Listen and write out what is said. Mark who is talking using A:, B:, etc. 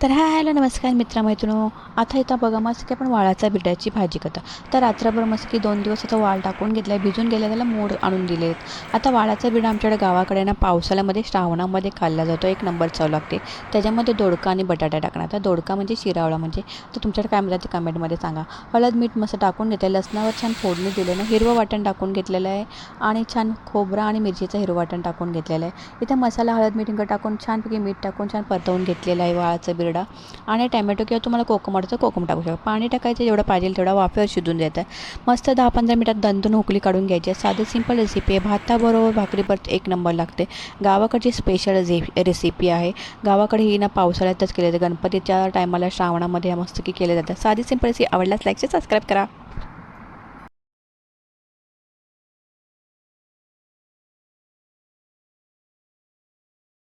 A: तर हॅलो नमस्कार मित्रमैत्रिणींनो. आता इथं बघा मस्त की आपण वाळाच्या बिरड्याची भाजी करतो. तर रात्रभर मस्त की 2 दिवस आता वाळ टाकून घेतला आहे, भिजून गेला, त्याला मोड आणून दिलेत. आता वाळाचा बिरडा आमच्याकडे गावाकडे ना पावसाळ्यामध्ये श्रावणामध्ये खाल्ला जातो, एक नंबर चव लागते. त्याच्यामध्ये दोडका आणि बटाटा टाकणार. आता दोडका म्हणजे शिरावळा म्हणजे, तर तुमच्याकडे काय म्हणतात ते कमेंटमध्ये सांगा. हळद मीठ मस्त टाकून घेतलं, लसणावर छान फोडणी दिलेलं, हिरवं वाटण टाकून घेतलेलं आहे आणि छान खोबरा आणि मिरचीचं हिरवं वाटण टाकून घेतलेलं आहे. इथं मसाला हळद मीठ टाकून छानपैकी मीठ टाकून छान परतवून घेतलेलं आहे वाळाचा बिरडा. आणि टॅमॅटो किंवा तुम्हाला कोकम आवडतं कोकम टाकू शकता. पाणी टाकायचं जेवढं पाहिजे तेवढा, वाफेवर शिजून द्यायचं. मस्त 10-15 मिनिटात दणदून उकळी काढून घ्यायची. साधी सिंपल रेसिपी आहे, भाताबरोबर भाकरीबरोबर एक नंबर लागते. गावाकडची स्पेशल रेसिपी आहे. गावाकडे ही ना पावसाळ्यातच केली जाते, गणपतीच्या टायमाला श्रावणामध्ये मस्त की केले जातात. साधी सिंपल रेसिपी आवडल्यास लाईक सबस्क्राईब करा.